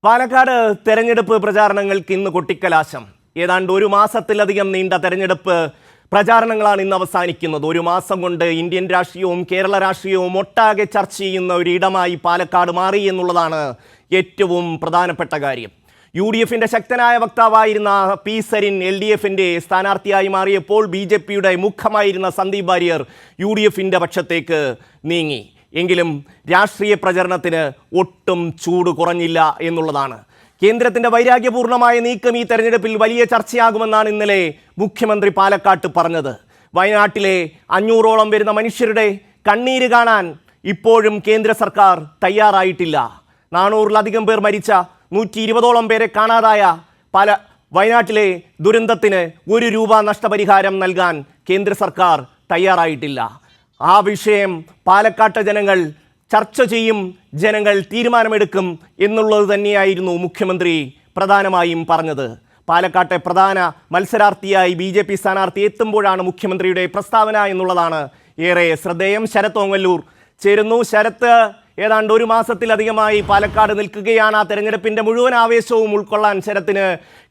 പാലക്കാട് തെരഞ്ഞെടുപ്പ് പ്രചാരണങ്ങൾക്ക് ഇന്ന് കൊട്ടിക്കലാശം. ഏതാണ്ട് ഒരു മാസത്തിലധികം നീണ്ട തെരഞ്ഞെടുപ്പ് പ്രചാരണങ്ങളാണ് ഇന്ന് അവസാനിക്കുന്നത്. ഒരു മാസം കൊണ്ട് ഇന്ത്യൻ രാഷ്ട്രീയവും കേരള രാഷ്ട്രീയവും ഒട്ടാകെ ചർച്ച ചെയ്യുന്ന ഒരിടമായി പാലക്കാട് മാറി എന്നുള്ളതാണ് ഏറ്റവും പ്രധാനപ്പെട്ട കാര്യം. UDFിൻ്റെ ശക്തനായ വക്താവായിരുന്ന പി സരിൻ LDFിൻ്റെ സ്ഥാനാർത്ഥിയായി മാറിയപ്പോൾ BJPയുടെ മുഖമായിരുന്ന സന്ദീപ് വാര്യർ UDFിൻ്റെ പക്ഷത്തേക്ക് നീങ്ങി. എങ്കിലും രാഷ്ട്രീയ പ്രചരണത്തിന് ഒട്ടും ചൂട് കുറഞ്ഞില്ല എന്നുള്ളതാണ്. കേന്ദ്രത്തിൻ്റെ വൈരാഗ്യപൂർണമായ നീക്കം ഈ തെരഞ്ഞെടുപ്പിൽ വലിയ ചർച്ചയാകുമെന്നാണ് ഇന്നലെ മുഖ്യമന്ത്രി പാലക്കാട്ട് പറഞ്ഞത്. വയനാട്ടിലെ 500ഓളം വരുന്ന മനുഷ്യരുടെ കണ്ണീര് കാണാൻ ഇപ്പോഴും കേന്ദ്ര സർക്കാർ തയ്യാറായിട്ടില്ല. 400-ലധികം പേർ മരിച്ച, 120ഓളം പേരെ കാണാതായ വയനാട്ടിലെ ദുരന്തത്തിന് ₹1 നഷ്ടപരിഹാരം നൽകാൻ കേന്ദ്ര സർക്കാർ തയ്യാറായിട്ടില്ല. ആ വിഷയം പാലക്കാട്ടെ ജനങ്ങൾ ചർച്ച ചെയ്യും, ജനങ്ങൾ തീരുമാനമെടുക്കും എന്നുള്ളത് തന്നെയായിരുന്നു മുഖ്യമന്ത്രി പ്രധാനമായും പറഞ്ഞത്. പാലക്കാട്ടെ പ്രധാന മത്സരാർത്ഥിയായി BJP സ്ഥാനാർത്ഥി എത്തുമ്പോഴാണ് മുഖ്യമന്ത്രിയുടെ പ്രസ്താവന എന്നുള്ളതാണ് ഏറെ ശ്രദ്ധേയം. ശരത് ഓങ്ങല്ലൂർ ചേരുന്നു. ശരത്ത്, ഏതാണ്ട് ഒരു മാസത്തിലധികമായി പാലക്കാട് നിൽക്കുകയാണ്. ആ തെരഞ്ഞെടുപ്പിൻ്റെ മുഴുവൻ ആവേശവും ഉൾക്കൊള്ളാൻ ശരത്തിന്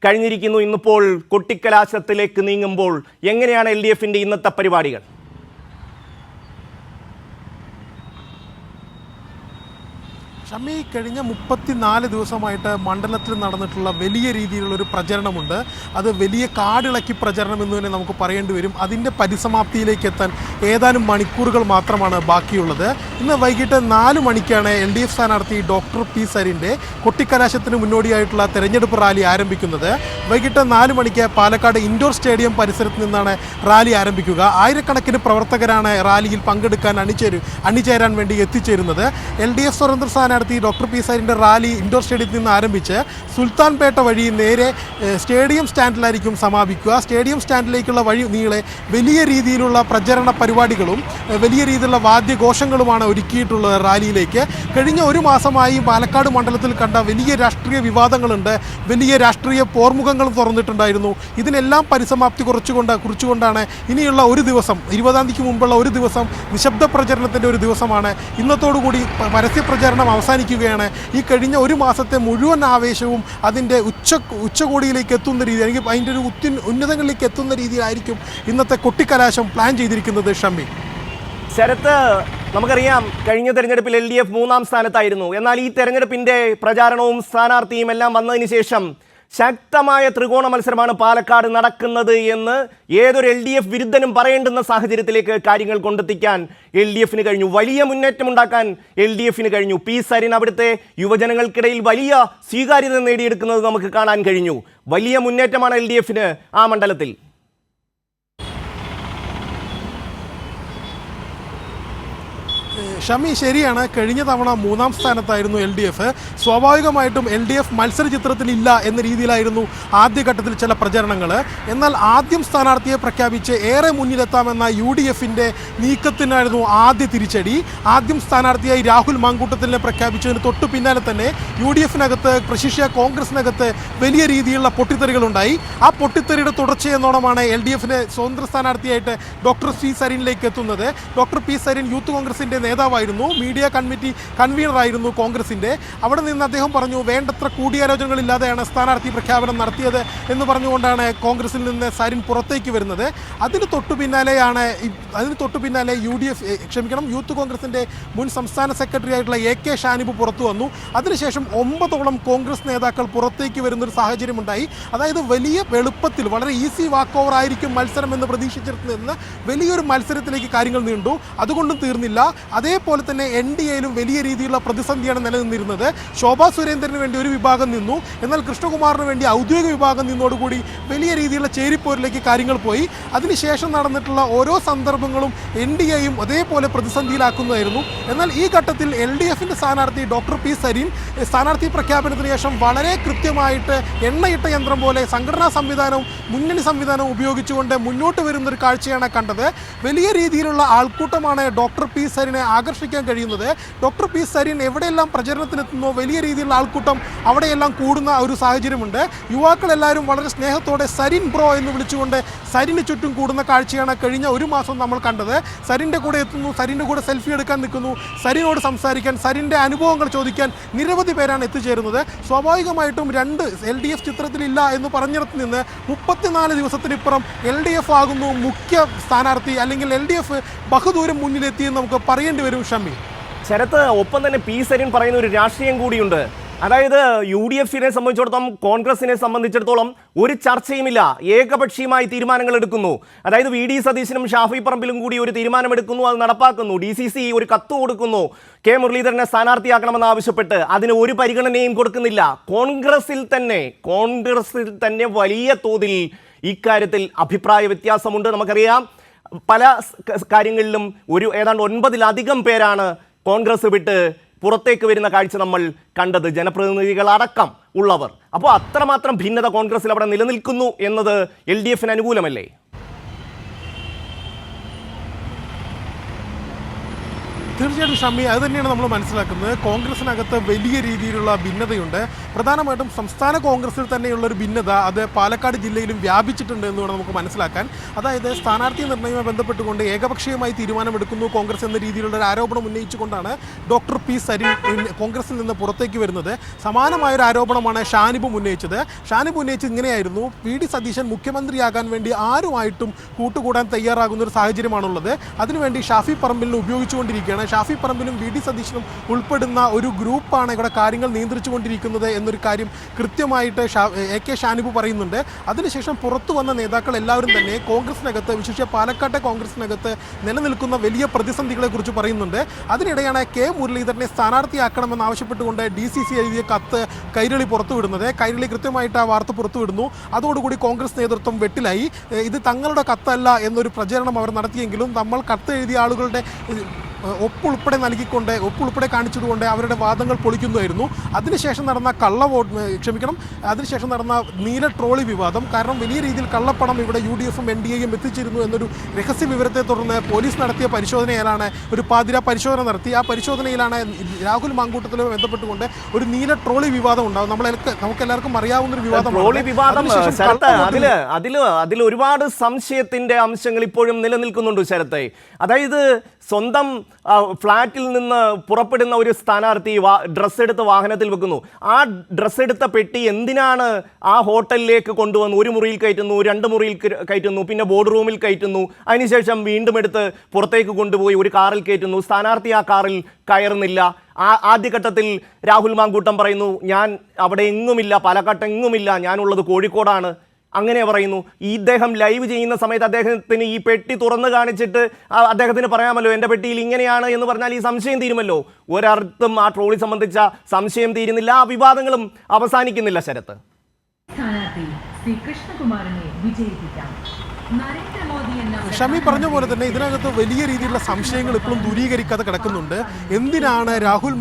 കഴിഞ്ഞിരിക്കുന്നു. ഇന്നിപ്പോൾ കൊട്ടിക്കലാശത്തിലേക്ക് നീങ്ങുമ്പോൾ എങ്ങനെയാണ് LDFിൻ്റെ ഇന്നത്തെ പരിപാടികൾ? ഷമി, കഴിഞ്ഞ 34 ദിവസമായിട്ട് മണ്ഡലത്തിൽ നടന്നിട്ടുള്ള വലിയ രീതിയിലുള്ളൊരു പ്രചരണമുണ്ട്. അത് വലിയ കാടിളക്കി പ്രചരണം എന്ന് തന്നെ നമുക്ക് പറയേണ്ടി വരും. അതിൻ്റെ പരിസമാപ്തിയിലേക്ക് എത്താൻ ഏതാനും മണിക്കൂറുകൾ മാത്രമാണ് ബാക്കിയുള്ളത്. ഇന്ന് വൈകിട്ട് 4 മണിക്കാണ് LDF സ്ഥാനാർത്ഥി ഡോക്ടർ പി സരിൻ്റെ കൊട്ടിക്കലാശത്തിന് മുന്നോടിയായിട്ടുള്ള തെരഞ്ഞെടുപ്പ് റാലി ആരംഭിക്കുന്നത്. വൈകിട്ട് 4 മണിക്ക് പാലക്കാട് ഇൻഡോർ സ്റ്റേഡിയം പരിസരത്ത് നിന്നാണ് റാലി ആരംഭിക്കുക. ആയിരക്കണക്കിന് പ്രവർത്തകരാണ് റാലിയിൽ പങ്കെടുക്കാൻ അണിചേരാൻ വേണ്ടി എത്തിച്ചേരുന്നത്. LDF സ്വതന്ത്ര സ്ഥാനാർത്ഥി ഡോക്ടർ പി സരിൻ്റെ റാലി ഇൻഡോർ സ്റ്റേഡിയത്തിൽ നിന്ന് ആരംഭിച്ച് സുൽത്താൻപേട്ട വഴി നേരെ സ്റ്റേഡിയം സ്റ്റാൻഡിലായിരിക്കും സമാപിക്കുക. സ്റ്റേഡിയം സ്റ്റാൻഡിലേക്കുള്ള വഴി നീളെ വലിയ രീതിയിലുള്ള പ്രചരണ പരിപാടികളും വലിയ രീതിയിലുള്ള വാദ്യഘോഷങ്ങളുമാണ് ഒരുക്കിയിട്ടുള്ളത്. റാലിയിലേക്ക് കഴിഞ്ഞ ഒരു മാസമായി പാലക്കാട് മണ്ഡലത്തിൽ കണ്ട വലിയ രാഷ്ട്രീയ വിവാദങ്ങളുണ്ട്, വലിയ രാഷ്ട്രീയ പോർമുഖങ്ങളും തുറന്നിട്ടുണ്ടായിരുന്നു. ഇതിനെല്ലാം പരിസമാപ്തി കുറിച്ചുകൊണ്ടാണ് ഇനിയുള്ള ഒരു ദിവസം, 20-ാം തീയതിക്ക് മുമ്പുള്ള ഒരു ദിവസം നിശബ്ദ പ്രചരണത്തിൻ്റെ ഒരു ദിവസമാണ്. ഇന്നത്തോടുകൂടി പരസ്യ പ്രചരണം അവസാനിക്കുകയാണ്. ഈ കഴിഞ്ഞ ഒരു മാസത്തെ മുഴുവൻ ആവേശവും അതിൻ്റെ ഉച്ചകോടിയിലേക്ക് എത്തുന്ന രീതി, അല്ലെങ്കിൽ അതിൻ്റെ ഒരു ഉന്നതങ്ങളിലേക്ക് എത്തുന്ന രീതിയിലായിരിക്കും ഇന്നത്തെ കൊട്ടിക്കലാശം പ്ലാൻ ചെയ്തിരിക്കുന്നത്. ഷമി, ശരത്ത്, നമുക്കറിയാം കഴിഞ്ഞ തെരഞ്ഞെടുപ്പിൽ LDF 3-ാം സ്ഥാനത്തായിരുന്നു. എന്നാൽ ഈ തെരഞ്ഞെടുപ്പിൻ്റെ പ്രചാരണവും സ്ഥാനാർത്ഥിയും എല്ലാം വന്നതിന് ശേഷം ശക്തമായ ത്രികോണ മത്സരമാണ് പാലക്കാട് നടക്കുന്നത് എന്ന് ഏതൊരു LDF വിരുദ്ധനും പറയേണ്ടുന്ന സാഹചര്യത്തിലേക്ക് കാര്യങ്ങൾ കൊണ്ടെത്തിക്കാൻ LDFിന് കഴിഞ്ഞു. വലിയ മുന്നേറ്റമുണ്ടാക്കാൻ LDFിന് കഴിഞ്ഞു. പി സരിൻ അവിടുത്തെ യുവജനങ്ങൾക്കിടയിൽ വലിയ സ്വീകാര്യത നേടിയെടുക്കുന്നത് നമുക്ക് കാണാൻ കഴിഞ്ഞു. വലിയ മുന്നേറ്റമാണ് LDFിന് ആ മണ്ഡലത്തിൽ. ഷമി, ശരിയാണ്. കഴിഞ്ഞ തവണ 3-ാം സ്ഥാനത്തായിരുന്നു LDF. സ്വാഭാവികമായിട്ടും LDF മത്സര ചിത്രത്തിലില്ല എന്ന രീതിയിലായിരുന്നു ആദ്യഘട്ടത്തിൽ ചില പ്രചരണങ്ങൾ. എന്നാൽ ആദ്യം സ്ഥാനാർത്ഥിയെ പ്രഖ്യാപിച്ച് ഏറെ മുന്നിലെത്താമെന്ന UDFിൻ്റെ നീക്കത്തിനായിരുന്നു ആദ്യ തിരിച്ചടി. ആദ്യം സ്ഥാനാർത്ഥിയായി രാഹുൽ മാങ്കൂട്ടത്തിനെ പ്രഖ്യാപിച്ചതിന് തൊട്ടു പിന്നാലെ തന്നെ UDFിനകത്ത്, പ്രശിഷ്യ കോൺഗ്രസിനകത്ത് വലിയ രീതിയിലുള്ള പൊട്ടിത്തെറികളുണ്ടായി. ആ പൊട്ടിത്തെറിയുടെ തുടർച്ചയെന്നോണമാണ് LDFിൻ്റെ സ്വതന്ത്ര സ്ഥാനാർത്ഥിയായിട്ട് ഡോക്ടർ പി സരിനിലേക്ക് എത്തുന്നത്. ഡോക്ടർ പി സരിൻ യൂത്ത് കോൺഗ്രസിൻ്റെ നേതാവായിരുന്നു, മീഡിയ കമ്മിറ്റി കൺവീനറായിരുന്നു കോൺഗ്രസിൻ്റെ. അവിടെ നിന്ന് അദ്ദേഹം പറഞ്ഞു, വേണ്ടത്ര കൂടിയാലോചനകളില്ലാതെയാണ് സ്ഥാനാർത്ഥി പ്രഖ്യാപനം നടത്തിയത് എന്ന് പറഞ്ഞുകൊണ്ടാണ് കോൺഗ്രസിൽ നിന്ന് സരിൻ പുറത്തേക്ക് വരുന്നത്. അതിന് തൊട്ടു പിന്നാലെ യൂത്ത് കോൺഗ്രസിൻ്റെ മുൻ സംസ്ഥാന സെക്രട്ടറി ആയിട്ടുള്ള AK ഷാനിബ് പുറത്തു വന്നു. അതിനുശേഷം 9ഓളം കോൺഗ്രസ് നേതാക്കൾ പുറത്തേക്ക് വരുന്നൊരു സാഹചര്യമുണ്ടായി. അതായത് വലിയ എളുപ്പത്തിൽ, വളരെ ഈസി വാക്ക് ഓവർ ആയിരിക്കും മത്സരം എന്ന് പ്രതീക്ഷിച്ചിരുന്ന വലിയൊരു മത്സരത്തിലേക്ക് കാര്യങ്ങൾ നീണ്ടു. അതുകൊണ്ടും തീർന്നില്ല. അതേപോലെ തന്നെ NDAയിലും വലിയ രീതിയിലുള്ള പ്രതിസന്ധിയാണ് നിലനിന്നിരുന്നത്. ശോഭാ സുരേന്ദ്രന് വേണ്ടി ഒരു വിഭാഗം നിന്നു, എന്നാൽ കൃഷ്ണകുമാറിന് വേണ്ടി ഔദ്യോഗിക വിഭാഗം നിന്നോടുകൂടി വലിയ രീതിയിലുള്ള ചേരിപ്പോരിലേക്ക് കാര്യങ്ങൾ പോയി. അതിനുശേഷം നടന്നിട്ടുള്ള ഓരോ സന്ദർഭങ്ങളും NDAയും അതേപോലെ പ്രതിസന്ധിയിലാക്കുന്നതായിരുന്നു. എന്നാൽ ഈ ഘട്ടത്തിൽ LDFിൻ്റെ സ്ഥാനാർത്ഥി ഡോക്ടർ പി സരിൻ സ്ഥാനാർത്ഥി പ്രഖ്യാപനത്തിന് ശേഷം വളരെ കൃത്യമായിട്ട് എണ്ണയിട്ട യന്ത്രം പോലെ സംഘടനാ സംവിധാനവും മുന്നണി സംവിധാനവും ഉപയോഗിച്ചുകൊണ്ട് മുന്നോട്ട് വരുന്നൊരു കാഴ്ചയാണ് കണ്ടത്. വലിയ രീതിയിലുള്ള ആൾക്കൂട്ടമാണ് ഡോക്ടർ പി സരിനെ ആകർഷിക്കുന്നത്. ആകർഷിക്കാൻ കഴിയുന്നത് ഡോക്ടർ പി സരിൻ എവിടെയെല്ലാം പ്രചരണത്തിനെത്തുന്നോ വലിയ രീതിയിലുള്ള ആൾക്കൂട്ടം അവിടെയെല്ലാം കൂടുന്ന ഒരു സാഹചര്യമുണ്ട്. യുവാക്കളെല്ലാവരും വളരെ സ്നേഹത്തോടെ സരിൻ ബ്രോ എന്ന് വിളിച്ചുകൊണ്ട് സരിന് ചുറ്റും കൂടുന്ന കാഴ്ചയാണ് കഴിഞ്ഞ ഒരു മാസം നമ്മൾ കണ്ടത്. സരിൻ്റെ കൂടെ എത്തുന്നു, സരിൻ്റെ കൂടെ സെൽഫി എടുക്കാൻ നിൽക്കുന്നു, സരിനോട് സംസാരിക്കാൻ, സരിൻ്റെ അനുഭവങ്ങൾ ചോദിക്കാൻ നിരവധി പേരാണ് എത്തിച്ചേരുന്നത്. സ്വാഭാവികമായിട്ടും രണ്ട് LDF ചിത്രത്തിലില്ല എന്ന് പറഞ്ഞിടത്ത് നിന്ന് 34 ദിവസത്തിനിപ്പുറം LDF ആകുന്നു മുഖ്യ സ്ഥാനാർത്ഥി, അല്ലെങ്കിൽ LDF ബഹുദൂരം മുന്നിലെത്തിയെന്ന് നമുക്ക് പറയേണ്ടി വരും. ഷമി, ശരത്ത്, ഒപ്പം തന്നെ പി സരിൻ പറയുന്ന ഒരു രാഷ്ട്രീയം കൂടിയുണ്ട്. അതായത് UDF-നെ സംബന്ധിച്ചിടത്തോളം, കോൺഗ്രസിനെ സംബന്ധിച്ചിടത്തോളം ഒരു ചർച്ചയുമില്ല, ഏകപക്ഷീയമായി തീരുമാനങ്ങൾ എടുക്കുന്നു. അതായത് VD സതീശനും ഷാഫി പറമ്പിലും കൂടി ഒരു തീരുമാനമെടുക്കുന്നു, അത് നടപ്പാക്കുന്നു. DCC ഒരു കത്ത് കൊടുക്കുന്നു, കെ മുരളീധരനെ സ്ഥാനാർത്ഥിയാക്കണമെന്ന് ആവശ്യപ്പെട്ട്. അതിന് ഒരു പരിഗണനയും കൊടുക്കുന്നില്ല. കോൺഗ്രസിൽ തന്നെ വലിയ തോതിൽ ഇക്കാര്യത്തിൽ അഭിപ്രായ വ്യത്യാസമുണ്ട്. നമുക്കറിയാം, പല കാര്യങ്ങളിലും ഏതാണ്ട് 9-ലധികം പേരാണ് കോൺഗ്രസ് വിട്ട് പുറത്തേക്ക് വരുന്ന കാഴ്ച നമ്മൾ കണ്ടത്, ജനപ്രതിനിധികളടക്കം ഉള്ളവർ. അപ്പോൾ അത്രമാത്രം ഭിന്നത കോൺഗ്രസിൽ അവിടെ നിലനിൽക്കുന്നു എന്നത് LDF-ന് അനുകൂലമല്ലേ? തീർച്ചയായിട്ടും ഷമി, അത് തന്നെയാണ് നമ്മൾ മനസ്സിലാക്കുന്നത്. കോൺഗ്രസിനകത്ത് വലിയ രീതിയിലുള്ള ഭിന്നതയുണ്ട്. പ്രധാനമായിട്ടും സംസ്ഥാന കോൺഗ്രസിൽ തന്നെയുള്ളൊരു ഭിന്നത അത് പാലക്കാട് ജില്ലയിലും വ്യാപിച്ചിട്ടുണ്ട് എന്ന് വേണം നമുക്ക് മനസ്സിലാക്കാൻ. അതായത് സ്ഥാനാർത്ഥി നിർണ്ണയവുമായി ബന്ധപ്പെട്ടുകൊണ്ട് ഏകപക്ഷീയമായി തീരുമാനമെടുക്കുന്നു കോൺഗ്രസ് എന്ന രീതിയിലുള്ള ഒരു ആരോപണം ഉന്നയിച്ചുകൊണ്ടാണ് ഡോക്ടർ പി സരിൻ കോൺഗ്രസിൽ നിന്ന് പുറത്തേക്ക് വരുന്നത്. സമാനമായൊരു ആരോപണമാണ് ഷാനിബും ഉന്നയിച്ചത്. ഷാനിബ് ഉന്നയിച്ചത് ഇങ്ങനെയായിരുന്നു: VD സതീശൻ മുഖ്യമന്ത്രിയാകാൻ വേണ്ടി ആരുമായിട്ടും കൂട്ടുകൂടാൻ തയ്യാറാകുന്ന ഒരു സാഹചര്യമാണുള്ളത്. അതിനുവേണ്ടി ഷാഫി പറമ്പിലിനെ ഉപയോഗിച്ചുകൊണ്ടിരിക്കുകയാണ്. ഷാഫി പറമ്പിലും VD സതീശനും ഉൾപ്പെടുന്ന ഒരു ഗ്രൂപ്പാണ് ഇവിടെ കാര്യങ്ങൾ നിയന്ത്രിച്ചുകൊണ്ടിരിക്കുന്നത് എന്നൊരു കാര്യം കൃത്യമായിട്ട് AK ഷാനിബ് പറയുന്നുണ്ട്. അതിനുശേഷം പുറത്തു വന്ന നേതാക്കൾ എല്ലാവരും തന്നെ കോൺഗ്രസിനകത്ത്, വിശേഷിച്ച് പാലക്കാട്ടെ കോൺഗ്രസിനകത്ത് നിലനിൽക്കുന്ന വലിയ പ്രതിസന്ധികളെക്കുറിച്ച് പറയുന്നുണ്ട്. അതിനിടെയാണ് കെ മുരളീധരനെ സ്ഥാനാർത്ഥിയാക്കണമെന്ന് ആവശ്യപ്പെട്ടുകൊണ്ട് DCC എഴുതിയ കത്ത് കൈരളി പുറത്തുവിടുന്നത്. കൈരളി കൃത്യമായിട്ട് ആ വാർത്ത പുറത്തുവിടുന്നു. അതോടുകൂടി കോൺഗ്രസ് നേതൃത്വം വെട്ടിലായി. ഇത് തങ്ങളുടെ കത്തല്ല എന്നൊരു പ്രചരണം അവർ നടത്തിയെങ്കിലും നമ്മൾ കത്ത് എഴുതിയ ആളുകളുടെ ഒപ്പുൾപ്പെടെ കാണിച്ചതുകൊണ്ട് അവരുടെ വാദങ്ങൾ പൊളിക്കുന്നതായിരുന്നു. അതിനുശേഷം നടന്ന അതിനുശേഷം നടന്ന നീല ട്രോളി വിവാദം, കാരണം വലിയ രീതിയിൽ കള്ളപ്പണം ഇവിടെ UDF-ഉം NDA-യും എത്തിച്ചിരുന്നു എന്നൊരു രഹസ്യ വിവരത്തെ തുടർന്ന് പോലീസ് നടത്തിയ പരിശോധനയിലാണ് ഒരു പാതിര പരിശോധന നടത്തി. ആ പരിശോധനയിലാണ് രാഹുൽ മാങ്കൂട്ടത്തിലുമായി ബന്ധപ്പെട്ടുകൊണ്ട് ഒരു നീല ട്രോളി വിവാദം ഉണ്ടാകും. നമുക്ക് എല്ലാവർക്കും അറിയാവുന്ന ഒരു അതിൽ ഒരുപാട് സംശയത്തിന്റെ അംശങ്ങൾ ഇപ്പോഴും നിലനിൽക്കുന്നുണ്ട് ശരത്തെ. അതായത് സ്വന്തം ഫ്ലാറ്റിൽ നിന്ന് പുറപ്പെടുന്ന ഒരു സ്ഥാനാർത്ഥി ഡ്രസ്സ് എടുത്ത് വാഹനത്തിൽ വെക്കുന്നു. ആ ഡ്രസ്സ് എടുത്ത പെട്ടി എന്തിനാണ് ആ ഹോട്ടലിലേക്ക് കൊണ്ടുവന്ന് ഒരു മുറിയിൽ കയറ്റുന്നു, 2 മുറിയിൽ കയറ്റുന്നു, പിന്നെ ബോർഡ് റൂമിൽ കയറ്റുന്നു, അതിനുശേഷം വീണ്ടും എടുത്ത് പുറത്തേക്ക് കൊണ്ടുപോയി ഒരു കാറിൽ കയറ്റുന്നു. സ്ഥാനാർത്ഥി ആ കാറിൽ കയറുന്നില്ല. ആദ്യഘട്ടത്തിൽ രാഹുൽ മാങ്കൂട്ടം പറയുന്നു, ഞാൻ അവിടെ എങ്ങുമില്ല, പാലക്കാട്ട് എങ്ങുമില്ല, ഞാനുള്ളത് കോഴിക്കോടാണ്, അങ്ങനെ പറയുന്നു. ഇദ്ദേഹം ലൈവ് ചെയ്യുന്ന സമയത്ത് അദ്ദേഹത്തിന് ഈ പെട്ടി തുറന്ന് കാണിച്ചിട്ട് അദ്ദേഹത്തിന് പറയാമല്ലോ എൻ്റെ പെട്ടിയിൽ ഇങ്ങനെയാണ് എന്ന് പറഞ്ഞാൽ ഈ സംശയം തീരുമല്ലോ. ഒരർത്ഥം ആ ട്രോളി സംബന്ധിച്ച സംശയം തീരുന്നില്ല, ആ വിവാദങ്ങളും അവസാനിക്കുന്നില്ല. ശരത്ത്, ശ്രീ കൃഷ്ണകുമാറിനെ വിജയിപ്പിക്കാം. ഷമി പറഞ്ഞ പോലെ തന്നെ ഇതിനകത്ത് വലിയ രീതിയിലുള്ള സംശയങ്ങൾ ഇപ്പോഴും ദൂരീകരിക്കാതെ കിടക്കുന്നുണ്ട്. എന്തിനാണ് രാഹുൽ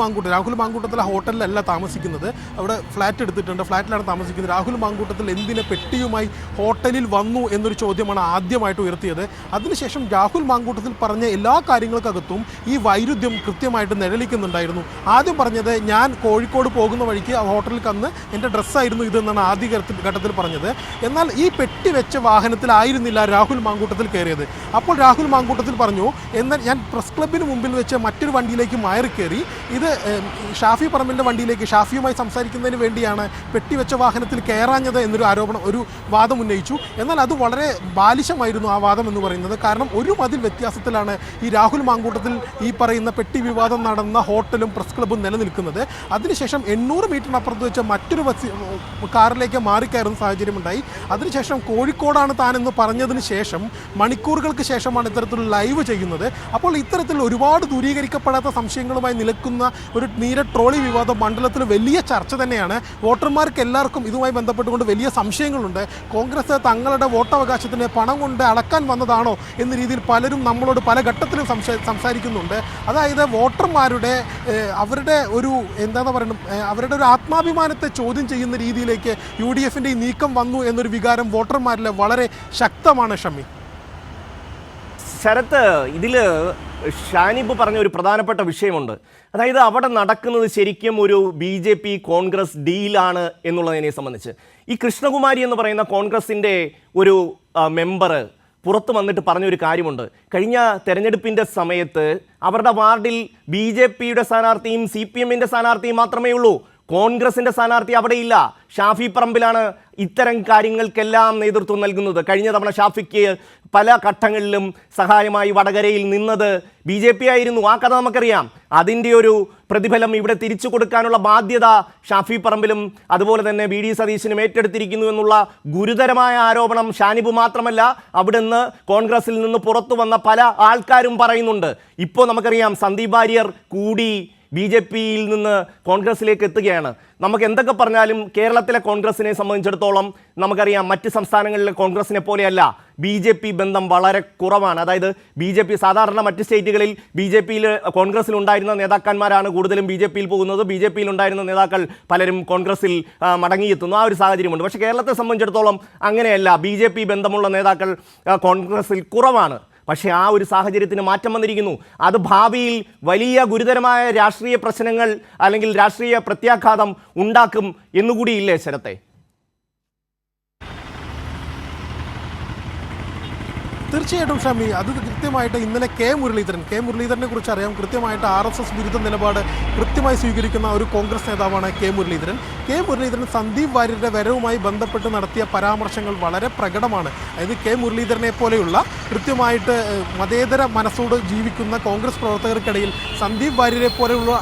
മാങ്കൂട്ടത്തിൽ ആ ഹോട്ടലിലല്ല താമസിക്കുന്നത്, അവിടെ ഫ്ലാറ്റ് എടുത്തിട്ടുണ്ട്, ഫ്ലാറ്റിലാണ് താമസിക്കുന്നത്. രാഹുൽ മാങ്കൂട്ടത്തിൽ എന്തിനെ പെട്ടിയുമായി ഹോട്ടലിൽ വന്നു എന്നൊരു ചോദ്യമാണ് ആദ്യമായിട്ട് ഉയർത്തിയത്. അതിനുശേഷം രാഹുൽ മാങ്കൂട്ടത്തിൽ പറഞ്ഞ എല്ലാ കാര്യങ്ങൾക്കകത്തും ഈ വൈരുദ്ധ്യം കൃത്യമായിട്ട് നിഴലിക്കുന്നുണ്ടായിരുന്നു. ആദ്യം പറഞ്ഞത്, ഞാൻ കോഴിക്കോട് പോകുന്ന വഴിക്ക് ആ ഹോട്ടലിൽ കന്ന് എൻ്റെ ഡ്രസ്സായിരുന്നു ഇതെന്നാണ് ആദ്യ ഘട്ടത്തിൽ പറഞ്ഞത്. എന്നാൽ ഈ പെട്ടി വെച്ച വാഹനത്തിലായിരുന്നില്ല രാഹുൽ മാങ്കൂട്ടത്തിൽ കയറിയത്. അപ്പോൾ രാഹുൽ മാങ്കൂട്ടത്തിൽ പറഞ്ഞു, എന്നാൽ ഞാൻ പ്രസ് ക്ലബിന് മുമ്പിൽ വെച്ച് മറ്റൊരു വണ്ടിയിലേക്ക് മാറി കയറി, ഇത് ഷാഫി പറമ്പിൻ്റെ വണ്ടിയിലേക്ക് ഷാഫിയുമായി സംസാരിക്കുന്നതിന് വേണ്ടിയാണ് പെട്ടിവെച്ച വാഹനത്തിൽ കയറാഞ്ഞത് എന്നൊരു ഒരു വാദം ഉന്നയിച്ചു. എന്നാൽ അത് വളരെ ബാലിശമായിരുന്നു ആ വാദം എന്ന് പറയുന്നത്. കാരണം ഒരു മതിൽ വ്യത്യാസത്തിലാണ് ഈ രാഹുൽ മാങ്കൂട്ടത്തിൽ ഈ പറയുന്ന പെട്ടി വിവാദം നടന്ന ഹോട്ടലും പ്രസ് ക്ലബും നിലനിൽക്കുന്നത്. അതിനുശേഷം 800 മീറ്ററിനപ്പുറത്ത് വെച്ച് മറ്റൊരു കാറിലേക്ക് മാറിക്കയറുന്ന സാഹചര്യമുണ്ടായി. അതിനുശേഷം കോഴിക്കോടാണ് താനെന്ന് പറഞ്ഞതിന് ശേഷം മണിക്കൂറുകൾക്ക് ശേഷമാണ് ഇത്തരത്തിലുള്ള ലൈവ് ചെയ്യുന്നത്. അപ്പോൾ ഇത്തരത്തിൽ ഒരുപാട് ദൂരീകരിക്കപ്പെടാത്ത സംശയങ്ങളുമായി നിൽക്കുന്ന ഒരു നീല ട്രോളി വിവാദം മണ്ഡലത്തിൽ വലിയ ചർച്ച തന്നെയാണ്. വോട്ടർമാർക്ക് എല്ലാവർക്കും ഇതുമായി ബന്ധപ്പെട്ടുകൊണ്ട് വലിയ സംശയങ്ങളുണ്ട്. കോൺഗ്രസ് തങ്ങളുടെ വോട്ടവകാശത്തിന് പണം കൊണ്ട് അളക്കാൻ വന്നതാണോ എന്ന രീതിയിൽ പലരും നമ്മളോട് പല ഘട്ടത്തിലും സംസാരിക്കുന്നുണ്ട്. അതായത് വോട്ടർമാരുടെ അവരുടെ ഒരു അവരുടെ ഒരു ആത്മാഭിമാനത്തെ ചോദ്യം ചെയ്യുന്ന രീതിയിലേക്ക് UDF-ൻ്റെ ഈ നീക്കം വന്നു എന്നൊരു വികാരം വോട്ടർമാരിൽ വളരെ ശക്തമാണ്. ഷമി, ശരത്ത്, ഇതിൽ ഷാനിബ് പറഞ്ഞ ഒരു പ്രധാനപ്പെട്ട വിഷയമുണ്ട്. അതായത് അവിടെ നടക്കുന്നത് ശരിക്കും ഒരു BJP കോൺഗ്രസ് ഡീലാണ് എന്നുള്ളതിനെ സംബന്ധിച്ച്. ഈ കൃഷ്ണകുമാരി എന്ന് പറയുന്ന കോൺഗ്രസിൻ്റെ ഒരു മെമ്പർ പുറത്ത് വന്നിട്ട് പറഞ്ഞൊരു കാര്യമുണ്ട്. കഴിഞ്ഞ തെരഞ്ഞെടുപ്പിൻ്റെ സമയത്ത് അവരുടെ വാർഡിൽ BJPയുടെ സ്ഥാനാർത്ഥിയും CPMൻ്റെ സ്ഥാനാർത്ഥിയും മാത്രമേ ഉള്ളൂ. കോൺഗ്രസിൻ്റെ സ്ഥാനാർത്ഥി അവിടെയില്ല. ഷാഫി പറമ്പിലാണ് ഇത്തരം കാര്യങ്ങൾക്കെല്ലാം നേതൃത്വം നൽകുന്നത്. കഴിഞ്ഞ തവണ ഷാഫിക്ക് പല ഘട്ടങ്ങളിലും സഹായമായി വടകരയിൽ നിന്നത് BJP ആയിരുന്നു. ആ കഥ നമുക്കറിയാം. അതിൻ്റെ ഒരു പ്രതിഫലം ഇവിടെ തിരിച്ചു കൊടുക്കാനുള്ള ബാധ്യത ഷാഫി പറമ്പിലും അതുപോലെ തന്നെ VD സതീശനും ഏറ്റെടുത്തിരിക്കുന്നു എന്നുള്ള ഗുരുതരമായ ആരോപണം ഷാനിബ് മാത്രമല്ല, അവിടുന്ന് കോൺഗ്രസിൽ നിന്ന് പുറത്തു വന്ന പല ആൾക്കാരും പറയുന്നുണ്ട്. ഇപ്പോൾ നമുക്കറിയാം സന്ദീപ് വാര്യർ കൂടി BJPയിൽ നിന്ന് കോൺഗ്രസിലേക്ക് എത്തുകയാണ്. നമുക്ക് എന്തൊക്കെ പറഞ്ഞാലും കേരളത്തിലെ കോൺഗ്രസിനെ സംബന്ധിച്ചിടത്തോളം നമുക്കറിയാം മറ്റ് സംസ്ഥാനങ്ങളിലെ കോൺഗ്രസിനെ പോലെയല്ല. BJP ബന്ധം വളരെ കുറവാണ്. അതായത് BJP സാധാരണ മറ്റ് സ്റ്റേറ്റുകളിൽ BJPയിൽ കോൺഗ്രസിൽ ഉണ്ടായിരുന്ന നേതാക്കന്മാരാണ് കൂടുതലും BJPയിൽ പോകുന്നത്. BJPയിൽ ഉണ്ടായിരുന്ന നേതാക്കൾ പലരും കോൺഗ്രസിൽ മടങ്ങിയെത്തുന്നു. ആ ഒരു സാഹചര്യമുണ്ട്. പക്ഷേ കേരളത്തെ സംബന്ധിച്ചിടത്തോളം അങ്ങനെയല്ല. BJP ബന്ധമുള്ള നേതാക്കൾ കോൺഗ്രസിൽ കുറവാണ്. പക്ഷേ ആ ഒരു സാഹചര്യത്തിന് മാറ്റം വന്നിരിക്കുന്നു. അത് ഭാവിയിൽ വലിയ ഗുരുതരമായ രാഷ്ട്രീയ പ്രശ്നങ്ങൾ അല്ലെങ്കിൽ രാഷ്ട്രീയ പ്രത്യാഘാതം ഉണ്ടാക്കും എന്നുകൂടിയില്ലേ ശരത്തെ? തീർച്ചയായിട്ടും ഷമി, അത് കൃത്യമായിട്ട് ഇന്നലെ കെ മുരളീധരനെ കുറിച്ച് അറിയാം. കൃത്യമായിട്ട് RSS വിരുദ്ധ നിലപാട് കൃത്യമായി സ്വീകരിക്കുന്ന ഒരു കോൺഗ്രസ് നേതാവാണ് കെ മുരളീധരൻ സന്ദീപ് വാര്യരുടെ വരവുമായി ബന്ധപ്പെട്ട് നടത്തിയ പരാമർശങ്ങൾ വളരെ പ്രകടമാണ്. അതായത് കെ മുരളീധരനെ പോലെയുള്ള കൃത്യമായിട്ട് മതേതര മനസ്സോട് ജീവിക്കുന്ന കോൺഗ്രസ് പ്രവർത്തകർക്കിടയിൽ സന്ദീപ് വാര്യരെ പോലെയുള്ള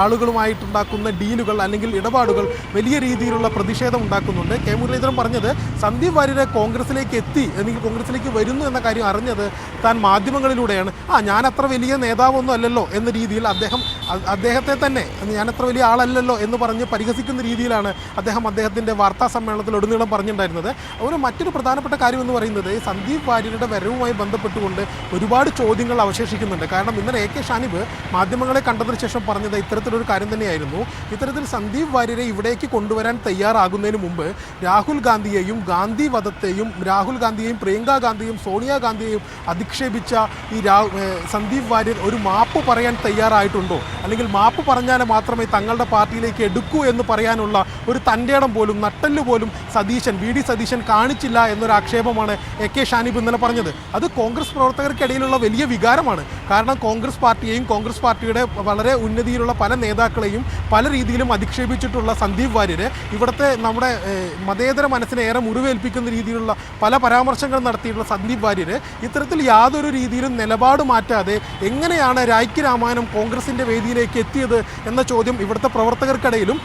ആളുകളുമായിട്ടുണ്ടാക്കുന്ന ഡീലുകൾ അല്ലെങ്കിൽ ഇടപാടുകൾ വലിയ രീതിയിലുള്ള പ്രതിഷേധം ഉണ്ടാക്കുന്നുണ്ട്. കെ മുരളീധരൻ പറഞ്ഞത് സന്ദീപ് വാര്യരെ കോൺഗ്രസിലേക്ക് എത്തി അല്ലെങ്കിൽ കോൺഗ്രസിലേക്ക് വരുന്നു എന്ന കാര്യം അറിഞ്ഞത് താൻ മാധ്യമങ്ങളിലൂടെയാണ്. ഞാൻ അത്ര വലിയ നേതാവൊന്നും അല്ലല്ലോ എന്ന രീതിയിൽ അദ്ദേഹത്തെ തന്നെ ഞാൻ അത്ര വലിയ ആളല്ലല്ലോ എന്ന് പറഞ്ഞ് പരിഹസിക്കുന്ന രീതിയിലാണ് അദ്ദേഹത്തിൻ്റെ വാർത്താ സമ്മേളനത്തിൽ ഉടനീളം പറഞ്ഞിട്ടുണ്ടായിരുന്നത്. അതുപോലെ മറ്റൊരു പ്രധാനപ്പെട്ട കാര്യം എന്ന് പറയുന്നത് സന്ദീപ് വാര്യരുടെ വരവുമായി ബന്ധപ്പെട്ടുകൊണ്ട് ഒരുപാട് ചോദ്യങ്ങൾ അവശേഷിക്കുന്നുണ്ട്. കാരണം ഇന്നലെ AK ഷാനിബ് മാധ്യമങ്ങളെ കണ്ടതിന് ശേഷം പറഞ്ഞത് ഇത്തരത്തിലൊരു കാര്യം തന്നെയായിരുന്നു. ഇത്തരത്തിൽ സന്ദീപ് വാര്യരെ ഇവിടേക്ക് കൊണ്ടുവരാൻ തയ്യാറാകുന്നതിന് മുമ്പ് രാഹുൽ ഗാന്ധിയെയും ഗാന്ധി വധത്തെയും പ്രിയങ്ക ഗാന്ധിയെയും സോണിയാ ഗാന്ധിയെയും അധിക്ഷേപിച്ച ഈ സന്ദീപ് വാര്യർ ഒരു മാപ്പ് പറയാൻ തയ്യാറായിട്ടുണ്ടോ, അല്ലെങ്കിൽ മാപ്പ് പറഞ്ഞാൽ മാത്രമേ തങ്ങളുടെ പാർട്ടിയിലേക്ക് എടുക്കൂ എന്ന് പറയാനുള്ള ഒരു തൻ്റെയിടം പോലും നട്ടെല്ല് പോലും VD സതീശൻ കാണിച്ചില്ല എന്നൊരു ആക്ഷേപമാണ് AK ഷാനിബ് ഇന്നലെ പറഞ്ഞത്. അത് കോൺഗ്രസ് പ്രവർത്തകർക്കിടയിലുള്ള വലിയ വികാരമാണ്. കാരണം കോൺഗ്രസ് പാർട്ടിയെയും കോൺഗ്രസ് പാർട്ടിയുടെ വളരെ ഉന്നതിയിലുള്ള പല നേതാക്കളെയും പല രീതിയിലും അധിക്ഷേപിച്ചിട്ടുള്ള സന്ദീപ് വാര്യര് ഇവിടുത്തെ നമ്മുടെ മതേതര മനസ്സിനെ ഏറെ മുറിവേൽപ്പിക്കുന്ന രീതിയിലുള്ള പല പരാമർശങ്ങൾ നടത്തിയിട്ടുള്ള സന്ദീപ് വാര്യര് ഇത്തരത്തിൽ യാതൊരു രീതിയിലും നിലപാട് മാറ്റാതെ എങ്ങനെയാണ് രായ്ക്ക് രാമായണം കോൺഗ്രസിൻ്റെ വേദിയിലേക്ക് എത്തിയത് എന്ന ചോദ്യം ഇവിടുത്തെ പ്രവർത്തകർക്കിടയിലും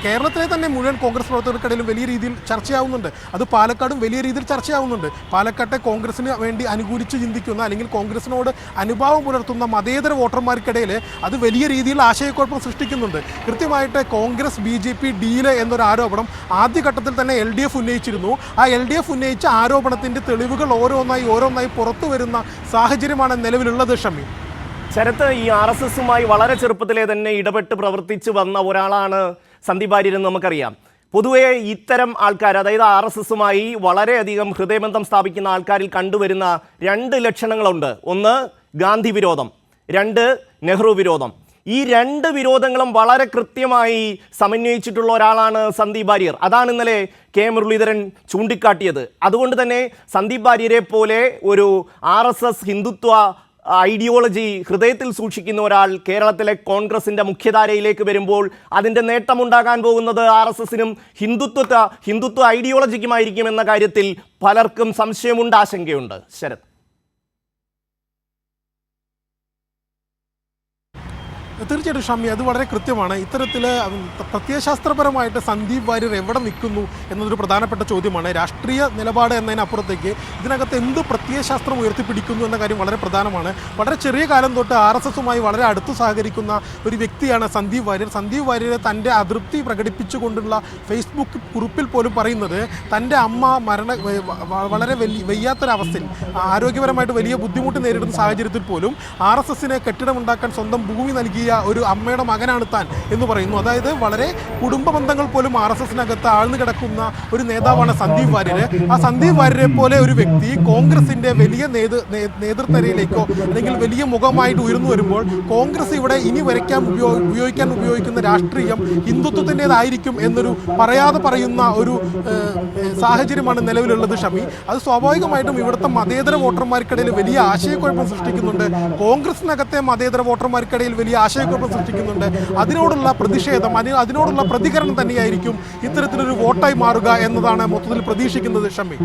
കേരളത്തിലെ തന്നെ മുഴുവൻ കോൺഗ്രസ് പ്രവർത്തകർക്കിടയിലും വലിയ രീതിയിൽ ചർച്ചയാവുന്നുണ്ട്. അത് പാലക്കാടും വലിയ രീതിയിൽ ചർച്ചയാവുന്നുണ്ട്. പാലക്കാട്ടെ കോൺഗ്രസിന് വേണ്ടി അനുകൂലിച്ച് ചിന്തിക്കുന്ന അല്ലെങ്കിൽ കോൺഗ്രസിനോട് അനുഭാവം പുലർത്തുന്ന മതേതര വോട്ടർമാർക്കിടയിൽ അത് വലിയ രീതിയിൽ ആശയക്കുഴപ്പം സൃഷ്ടിക്കുന്നുണ്ട്. കൃത്യമായിട്ട് കോൺഗ്രസ് BJP ഡീല് എന്നൊരു ആരോപണം ആദ്യഘട്ടത്തിൽ തന്നെ LDF ഉന്നയിച്ചിരുന്നു. ആ LDF ഉന്നയിച്ച ആരോപണത്തിൻ്റെ തെളിവുകൾ ഓരോന്നായി പുറത്തു വരുന്ന സാഹചര്യമാണ് നിലവിലുള്ളത്. ഷമി, ശരത്ത്, ഈ RSSുമായി വളരെ ചെറുപ്പത്തിലെ തന്നെ ഇടപെട്ട് പ്രവർത്തിച്ചു വന്ന ഒരാളാണ് സന്ദീപ് വാര്യർ എന്ന് നമുക്കറിയാം. പൊതുവേ ഇത്തരം ആൾക്കാർ, അതായത് RSSുമായി വളരെയധികം ഹൃദയബന്ധം സ്ഥാപിക്കുന്ന ആൾക്കാരിൽ കണ്ടുവരുന്ന രണ്ട് ലക്ഷണങ്ങളുണ്ട്. ഒന്ന് ഗാന്ധി വിരോധം, രണ്ട് നെഹ്റു വിരോധം. ഈ രണ്ട് വിരോധങ്ങളും വളരെ കൃത്യമായി സമന്വയിച്ചിട്ടുള്ള ഒരാളാണ് സന്ദീപ് വാര്യർ. അതാണ് ഇന്നലെ കെ മുരളീധരൻ ചൂണ്ടിക്കാട്ടിയത്. അതുകൊണ്ട് തന്നെ സന്ദീപ് വാര്യരെ പോലെ ഒരു RSS ഹിന്ദുത്വ ഐഡിയോളജി ഹൃദയത്തിൽ സൂക്ഷിക്കുന്ന ഒരാൾ കേരളത്തിലെ കോൺഗ്രസിൻ്റെ മുഖ്യധാരയിലേക്ക് വരുമ്പോൾ അതിൻ്റെ നേട്ടമുണ്ടാകാൻ പോകുന്നത് RSSനും ഹിന്ദുത്വ ഐഡിയോളജിക്കുമായിരിക്കും എന്ന കാര്യത്തിൽ പലർക്കും സംശയമുണ്ട്, ആശങ്കയുണ്ട്. ശരത്, തീർച്ചയായിട്ടും ഷമി, അത് വളരെ കൃത്യമാണ്. ഇത്തരത്തിൽ പ്രത്യയശാസ്ത്രപരമായിട്ട് സന്ദീപ് വാര്യർ എവിടെ നിൽക്കുന്നു എന്നതൊരു പ്രധാനപ്പെട്ട ചോദ്യമാണ്. രാഷ്ട്രീയ നിലപാട് എന്നതിനപ്പുറത്തേക്ക് ഇതിനകത്ത് എന്ത് പ്രത്യയശാസ്ത്രം ഉയർത്തിപ്പിടിക്കുന്നു എന്ന കാര്യം വളരെ പ്രധാനമാണ്. വളരെ ചെറിയ കാലം തൊട്ട് RSSുമായി വളരെ അടുത്ത് സഹകരിക്കുന്ന ഒരു വ്യക്തിയാണ് സന്ദീപ് വാര്യർ. സന്ദീപ് വാര്യർ തൻ്റെ അതൃപ്തി പ്രകടിപ്പിച്ചുകൊണ്ടുള്ള ഫേസ്ബുക്ക് കുറിപ്പിൽ പോലും പറയുന്നത് തൻ്റെ അമ്മ വളരെ വയ്യാത്തൊരവസ്ഥയിൽ ആരോഗ്യപരമായിട്ട് വലിയ ബുദ്ധിമുട്ട് നേരിടുന്ന സാഹചര്യത്തിൽ പോലും RSSനെ കെട്ടിടമുണ്ടാക്കാൻ സ്വന്തം ഭൂമി നൽകിയ ഒരു അമ്മയുടെ മകനാണ് താൻ എന്ന് പറയുന്നു. അതായത് വളരെ കുടുംബ ബന്ധങ്ങൾ പോലും RSSനകത്ത് ആഴ്ന്നു കിടക്കുന്ന ഒരു നേതാവാണ് സന്ദീപ് വാര്യർ. ആ സന്ദീപ് വാര്യരെ പോലെ ഒരു വ്യക്തി കോൺഗ്രസിന്റെ വലിയ നേതൃനിരയിലേക്കോ അല്ലെങ്കിൽ വലിയ മുഖമായിട്ട് ഉയർന്നു വരുമ്പോൾ കോൺഗ്രസ് ഇവിടെ ഇനി ഉപയോഗിക്കുന്ന രാഷ്ട്രീയം ഹിന്ദുത്വത്തിൻ്റെതായിരിക്കും എന്നൊരു പറയാതെ പറയുന്ന ഒരു സാഹചര്യമാണ് നിലവിലുള്ളത് ഷമി. അത് സ്വാഭാവികമായിട്ടും ഇവിടുത്തെ മതേതര വോട്ടർമാർക്കിടയിൽ വലിയ ആശയക്കുഴപ്പം സൃഷ്ടിക്കുന്നുണ്ട്. കോൺഗ്രസിനകത്തെ മതേതര വോട്ടർമാർക്കിടയിൽ വലിയ ആശയക്കുഴപ്പം സൃഷ്ടിക്കുന്നുണ്ട്. അതിനോടുള്ള പ്രതിഷേധം, അതിനോടുള്ള പ്രതികരണം തന്നെയായിരിക്കും ഇത്തരത്തിലൊരു വോട്ടായി മാറുക എന്നതാണ് മൊത്തത്തിൽ പ്രതീക്ഷിക്കുന്നത് ഷമി.